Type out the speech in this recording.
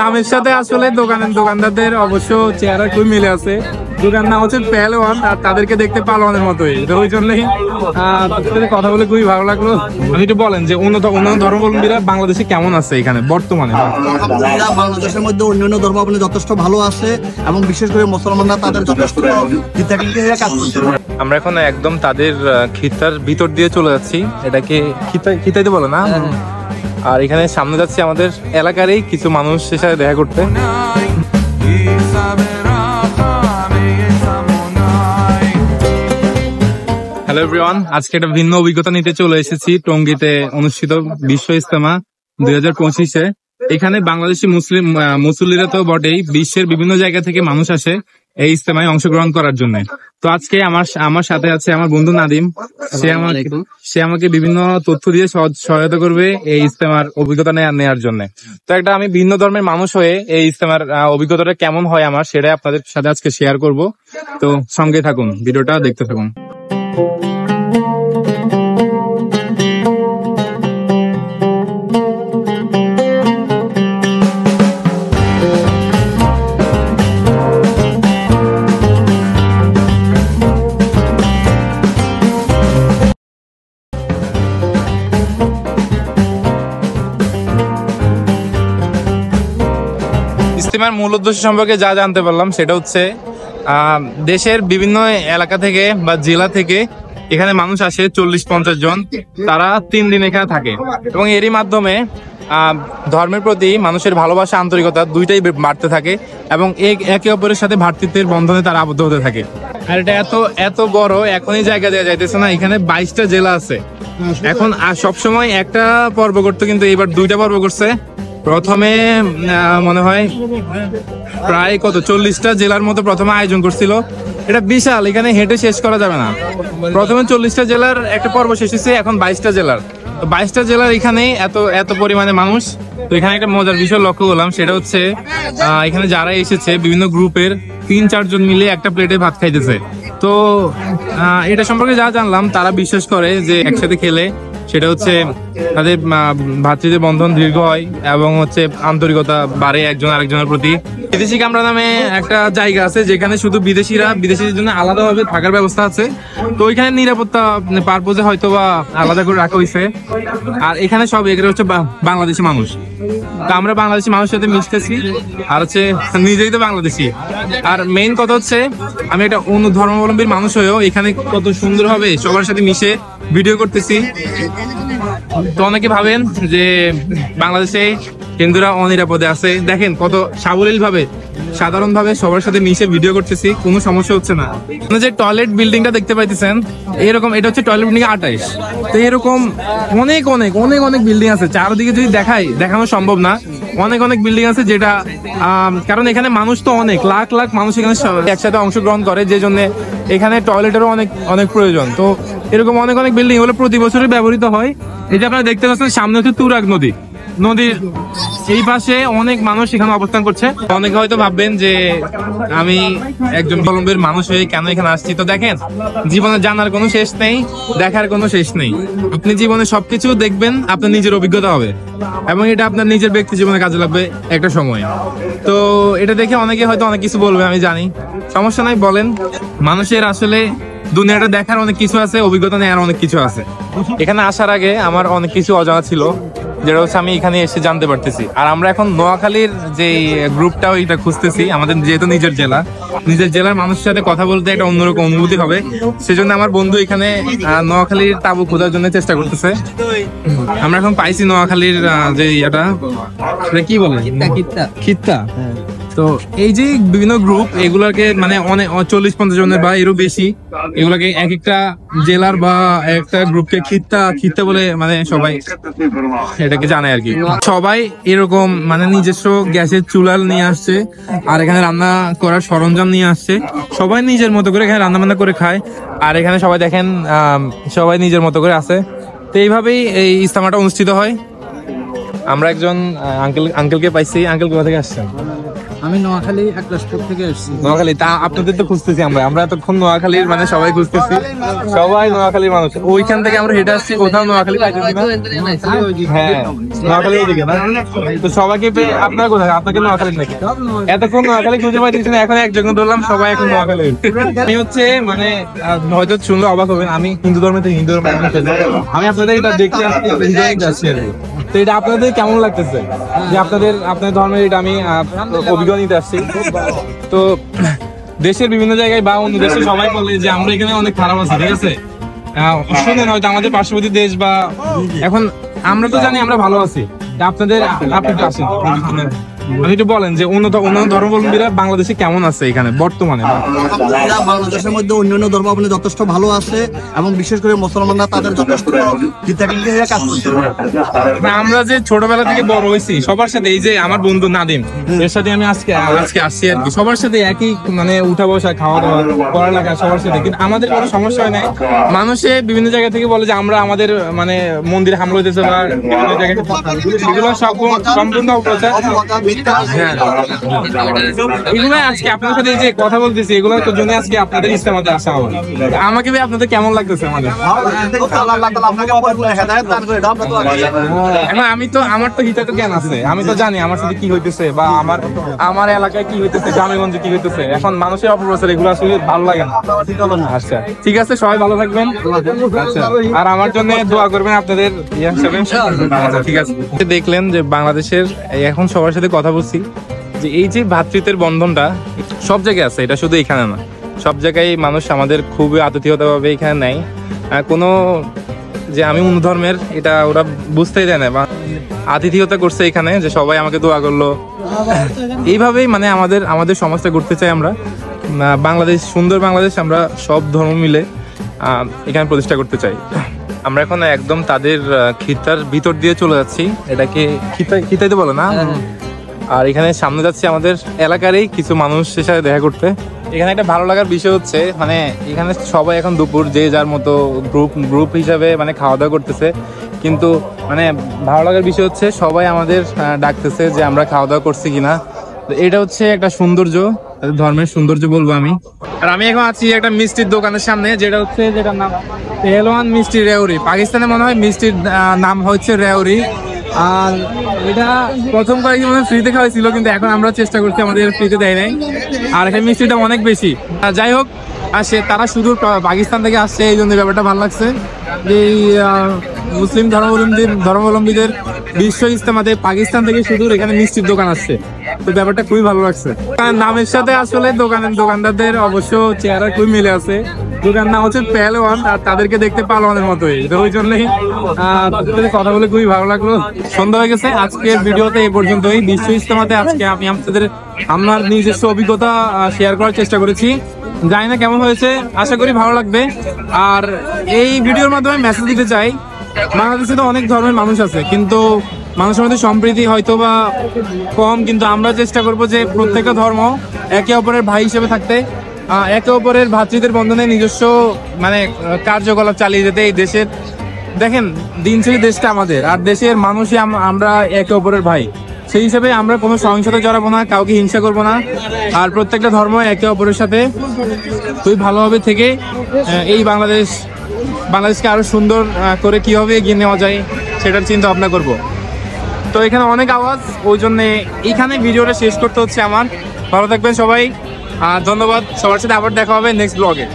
নামের সাথে আসলে দোকানদারদের অবশ্য চেহারা খুব মিলে আছে। দোকান নাম হচ্ছে পেহলওয়ান, আর তাদেরকে দেখতে পালোয়ানের মতোই, তো ওই জন্যই কথা বলে খুবই ভালো লাগলো। আপনি একটু বলেন যে অন্য ধর্মাবলম্বীরা বাংলাদেশে কেমন আছে এখানে বর্তমানে? বাংলাদেশের মধ্যে অন্যান্য ধর্মাবলম্বী যথেষ্ট ভালো আছে এবং বিশেষ করে মুসলমানরা তাদের যথেষ্ট কাজ করছে। আমরা এখন একদম তাদের খিত্তার ভিতর দিয়ে চলে যাচ্ছি। এটাকে খিত্তাইতে বলে না? আর এখানে সামনে যাচ্ছি আমাদের এলাকারই কিছু মানুষের সাথে দেখা করতে। হ্যালো এভরিওয়ান, আজকে একটা ভিন্ন অভিজ্ঞতা নিতে চলে এসেছি টঙ্গীতে অনুষ্ঠিত বিশ্ব ইজতেমা 2025-এ। এখানে বাংলাদেশি মুসল্লিরা তো বটেই, বিশ্বের বিভিন্ন জায়গা থেকে মানুষ আসে এই ইজতেমায় অংশগ্রহণ করার জন্য। তো আজকে আমার সাথে আছে আমার বন্ধু নাদিম। সে আমাকে বিভিন্ন তথ্য দিয়ে সহায়তা করবে এই ইজতেমার অভিজ্ঞতা নেওয়ার জন্য। তো একটা আমি ভিন্ন ধর্মের মানুষ হয়ে এই ইজতেমার অভিজ্ঞতাটা কেমন হয় আমার, সেটাই আপনাদের সাথে আজকে শেয়ার করব। তো সঙ্গে থাকুন, ভিডিওটা দেখতে থাকুন। ইজতেমার মূল উদ্দেশ্য সম্পর্কে যা জানতে পারলাম সেটা হচ্ছে দেশের বিভিন্ন এলাকা থেকে বা জেলা থেকে এখানে মানুষ আসে 40-50 জন। তারা 3 দিন এখানে থাকে এবং এরই মাধ্যমে ধর্মের প্রতি মানুষের ভালোবাসা, আন্তরিকতা দুইটাই বাড়তে থাকে এবং একে অপরের সাথে ভ্রাতৃত্বের বন্ধনে তারা আবদ্ধ হতে থাকে। আর এটা এত বড়, এখনই জায়গা দেওয়া যাইতেছে না। এখানে 22টা জেলা আছে। এখন সবসময় একটা পর্ব করতো, কিন্তু এবার 2টা পর্ব করছে। প্রথমে মনে হয় প্রায় 40টা জেলার মতো প্রথমে আয়োজন করছিল। এটা বিশাল, এখানে হেঁটে শেষ করা যাবে না। প্রথমে 40টা জেলার একটা পর্ব শেষ হয়েছে, এখন 22টা জেলার। 22টা জেলার এখানে এত পরিমাণে মানুষ। তো এখানে একটা মজার বিষয় লক্ষ্য করলাম, সেটা হচ্ছে এখানে যারা এসেছে বিভিন্ন গ্রুপের 3-4 জন মিলে একটা প্লেটে ভাত খাইতেছে। তো এটা সম্পর্কে যা জানলাম, তারা বিশ্বাস করে যে একসাথে খেলে সেটা হচ্ছে তাদের ভাতৃত্বের বন্ধন দীর্ঘ হয় এবং হচ্ছে আন্তরিকতা বাড়ে একজন আরেকজনের প্রতি। বিদেশি কামরা নামে একটা জায়গা আছে যেখানে শুধু বিদেশিদের জন্য আলাদাভাবে থাকার ব্যবস্থা আছে। তো ওইখানে নিরাপত্তা পারপোজে হয়তো বা আলাদা করে রাখা হয়েছে। আর এখানে সব এগুলো হচ্ছে বাংলাদেশি মানুষ। তো আমরা বাংলাদেশি মানুষের সাথে মিশতেছি, আর হচ্ছে নিজেই তো বাংলাদেশি। আর মেইন কথা হচ্ছে আমি একটা অন্য ধর্মাবলম্বীর মানুষ হয়েও এখানে কত সুন্দরভাবে সবার সাথে মিশে ভিডিও করতেছি। তো অনেকে ভাবেন যে বাংলাদেশে হিন্দুরা অনিরাপদে আছে, দেখেন কত সাবলীল ভাবে সাধারণ ভাবে সবার সাথে মিশে ভিডিও করতেছি, কোনো সমস্যা হচ্ছে না। যে টয়লেট বিল্ডিংটা দেখতে পাইতেছেন, এরকম এটা হচ্ছে টয়লেট বিল্ডিং 28। তো এরকম অনেক অনেক অনেক অনেক বিল্ডিং আছে, চারদিকে যদি দেখানো সম্ভব না। অনেক বিল্ডিং আছে, যেটা কারণ এখানে মানুষ তো লাখ লাখ মানুষ এখানে একসাথে অংশগ্রহণ করে, যে জন্য এখানে টয়লেটেরও অনেক প্রয়োজন। তো এরকম অনেক বিল্ডিং হলো প্রতি বছরই ব্যবহৃত হয়। এই যে আপনারা দেখতে পাচ্ছেন সামনে হচ্ছে তুরাগ নদীর এই পাশে অনেক মানুষ এখানে অবস্থান করছে। অনেকে হয়তো ভাববেন যে আমি একজন ধর্মের মানুষ হয়ে কেন এখানে আসছি। তো দেখেন, জীবনে জানার কোনো শেষ নেই, দেখার কোনো শেষ নেই। আপনি জীবনে সবকিছু দেখবেন, আপনার নিজের অভিজ্ঞতা হবে এবং এটা আপনার নিজের ব্যক্তি জীবনে কাজে লাগবে একটা সময়। তো এটা দেখে অনেকে হয়তো অনেক কিছু বলবে, আমি জানি, সমস্যা নাই, বলেন। মানুষের আসলে দুনিয়াটা দেখার অনেক কিছু আছে, অভিজ্ঞতা নেওয়ার অনেক কিছু আছে। এখানে আসার আগে আমার অনেক কিছু অজানা ছিল, যেটা হচ্ছে আমি এখানে এসে জানতে পারতেছি। আর আমরা এখন নোয়াখালীর যে গ্রুপটাও এটা খুঁজতেছি, আমাদের যেহেতু নিজের জেলার মানুষের সাথে কথা বলতে একটা অন্যরকম অনুভূতি হবে। সেজন্য আমার বন্ধু এখানে নোয়াখালীর তাবু খোঁজার জন্য চেষ্টা করতেছে। আমরা এখন পাইছি নোয়াখালীর যে এটা কি বলে খিত্তা। তো এই যে বিভিন্ন গ্রুপ, এগুলাকে মানে অনেক 40-50 জনের বা এরও বেশি, এগুলাকে এক একটা জেলার বা একটা গ্রুপকে খিত্তা বলে মানে সবাই এটাকে জানে আর কি। সবাই এরকম মানে নিজস্ব গ্যাসের চুলা নিয়ে আসছে, আর এখানে রান্না করার সরঞ্জাম নিয়ে আসছে। সবাই নিজের মতো করে এখানে রান্না বান্না করে খায়। আর এখানে সবাই দেখেন সবাই নিজের মতো করে আছে। তো এইভাবেই এই ইজতেমাটা অনুষ্ঠিত হয়। আমরা একজন আঙ্কেলকে পাইছি। আঙ্কেল কোথা থেকে আসছেন? আমি নোয়াখালী একরাশপুর থেকে এসেছি। নোয়াখালী, তা আপনাদের তো খুঁজতেছি আমরা এতক্ষণ নোয়াখালীর মানে সবাই খুঁজতেছি, সবাই নোয়াখালীর মানুষ। ওইখান থেকে আমরা হেঁটে আসছি, কোথাও নোয়াখালী পাইতেছি না। হ্যাঁ, নোয়াখালী ওইদিকে না। তো সবাইকে পেয়ে আপনারা কোথায়? আপনাকে নোয়াখালী নাকি? এতক্ষণ নোয়াখালী খুঁজে পাইতেছি না, এখন একজন ধরলাম, সবাই এখন নোয়াখালী। আমি হচ্ছে মানে হয়তো শুনলে অবাক হবেন, আমি হিন্দু ধর্মে থেকে হিন্দু ধর্মে আমি আপনাদের এটা দেখতে আসছি আর কি। তো এটা আপনাদের কেমন লাগতেছে যে আপনাদের ধর্মের এটা আমি অভিজ্ঞতা নিতে আসছি? তো দেশের বিভিন্ন জায়গায় বা অন্য দেশে সবাই বলে যে আমরা এখানে অনেক খারাপ আছি, ঠিক আছে? শুনেন হয়তো আমাদের পার্শ্ববর্তী দেশ বা এখন আমরা তো জানি আমরা ভালো আছি, আপনাদের আপনি তো আছেন, আপনি একটু বলেন যে অন্য ধর্মাবলম্বীরা বাংলাদেশে কেমন আছে এখানে বর্তমানে? বাংলাদেশের মধ্যে অন্যান্য ধর্মাবলম্বী যথেষ্ট ভালো আছে এবং বিশেষ করে মুসলমানরা তাদের যথেষ্ট কাজ করছে। আমরা যে ছোটবেলা থেকে বড় হয়েছি সবার সাথে, এই যে আমার বন্ধু নাদিম, এর সাথে আমি আজকে আসছি আর কি, সবার সাথে একই মানে উঠা বসা, খাওয়া দাওয়া, পড়ালেখা সবার সাথে, কিন্তু আমাদের কোনো সমস্যা হয় নাই। মানুষে বিভিন্ন জায়গা থেকে বলে যে আমরা আমাদের মানে মন্দিরে হামলা হইতেছে বা বিভিন্ন জায়গায়, এগুলো সম্পূর্ণ অপপ্রচার। এগুলো আজকে আপনার সাথে এই যে কথা বলতেছি, এগুলোর জন্য আজকে আপনাদের ইস্তেমাতে আসা হবে। আমাকে ভাই আপনাদের কেমন লাগতেছে? আমাদের এখন আমার তো হিতাতে জ্ঞান আছে, আমি তো জানি আমার সাথে কি হইতেছে বা আমার এলাকায় কি হইতেছে, গ্রামেগঞ্জে কি হইতেছে। এখন মানুষের অপপ্রচার, এগুলো আসলে ভালো লাগে না। আচ্ছা ঠিক আছে, সবাই ভালো থাকবেন। আচ্ছা, আর আমার জন্য দোয়া করবেন আপনাদের ইয়ে হিসাবে। আচ্ছা ঠিক আছে। দেখলেন যে বাংলাদেশের এখন সবার সাথে কথা বলছি যে এই যে ভ্রাতৃত্বের বন্ধনটা সব জায়গায় আছে, এটা শুধু এখানে না, সব জায়গায় মানুষ আমাদের খুবই আতিথেয়তা ভাবে এখানে নেয়। কোনো যে আমি অন্য ধর্মের এটা ওরা বুঝতেই দেয় না, বা আতিথেয়তা করছে এখানে, যে সবাই আমাকে দোয়া করলো। এইভাবেই মানে আমাদের সমাজটা করতে চাই আমরা। বাংলাদেশ, সুন্দর বাংলাদেশ আমরা সব ধর্ম মিলে এখানে প্রতিষ্ঠা করতে চাই। আমরা এখন একদম তাদের খিতার ভিতর দিয়ে চলে যাচ্ছি, এটাকে খিতাইতে বলে না। আর এখানে সামনে যাচ্ছি আমাদের এলাকারই কিছু মানুষের সাথে দেখা করতে। এখানে একটা ভালো লাগার বিষয় হচ্ছে মানে এখানে সবাই এখন দুপুর যে যার মতো গ্রুপ হিসাবে মানে খাওয়া দাওয়া করতেছে, কিন্তু মানে ভালো লাগার বিষয় হচ্ছে সবাই আমাদের ডাকতেছে যে আমরা খাওয়া দাওয়া করছি কিনা। এটা হচ্ছে একটা সৌন্দর্য, ধর্মের সৌন্দর্য বলবো আমি। আর আমি এখন আছি একটা মিষ্টির দোকানের সামনে, যেটার নাম পেহলওয়ান মিষ্টি রেওরি। পাকিস্তানে মনে হয় মিষ্টির নাম হচ্ছে রেওরি। আর এটা প্রথম কয়েকদিন মনে ফ্রিতে খাওয়াইছিল, কিন্তু এখন আমরা চেষ্টা করছি, আমাদের ফ্রিতে দেয় নাই। আর এখানে মিষ্টিটা অনেক বেশি। যাই হোক, তারা শুধু পাকিস্তান থেকে আসছে, এই জন্য ব্যাপারটা ভালো লাগছে যে এই মুসলিম ধর্মাবলম্বীদের বিশ্ব ইজতেমাতে পাকিস্তান থেকে শুধু এখানে মিষ্টির দোকান আসছে, তো ব্যাপারটা খুবই ভালো লাগছে। নামের সাথে আসলে দোকানদারদের অবশ্য চেহারা খুবই মিলে আছে। দোকান নাম হচ্ছে পেহলওয়ান, আর তাদেরকে দেখতে পালোয়ানের মতোই, ওই জন্যই কথা বলে খুবই ভালো লাগলো। সন্ধ্যা হয়ে গেছে, আজকের ভিডিওতে এই পর্যন্তই। বিশ্ব ইজতেমাতে আজকে আমি আপনাদের আমার নিজস্ব অভিজ্ঞতা শেয়ার করার চেষ্টা করেছি। জানি না কেমন হয়েছে, আশা করি ভালো লাগবে। আর এই ভিডিওর মাধ্যমে মেসেজ দিতে চাই, বাংলাদেশে তো অনেক ধর্মের মানুষ আছে, কিন্তু মানুষের মধ্যে সম্প্রীতি হয়তো বা কম, কিন্তু আমরা চেষ্টা করবো যে প্রত্যেকটা ধর্ম একে অপরের ভাই হিসেবে থাকতে, একে অপরের ভ্রাতৃত্বের বন্ধনে নিজস্ব মানে কার্যকলাপ চালিয়ে যেতে। এই দেশের দেখেন দিন শেষে দেশটা আমাদের, আর দেশের মানুষই আমরা একে অপরের ভাই। সেই হিসেবে আমরা কোনো সহিংসতা জড়াবো না, কাউকে হিংসা করবো না, আর প্রত্যেকটা ধর্ম একে অপরের সাথে খুবই ভালোভাবে থেকে এই বাংলাদেশকে আরো সুন্দর করে কিভাবে এগিয়ে নেওয়া যায় সেটার চিন্তা ভাবনা করবো। তো এখানে অনেক আওয়াজ, ওই জন্য এইখানে ভিডিওটা শেষ করতে হচ্ছে আমার। ভালো থাকবেন সবাই, ধন্যবাদ। সবার সাথে আবার দেখা হবে নেক্সট ব্লগে।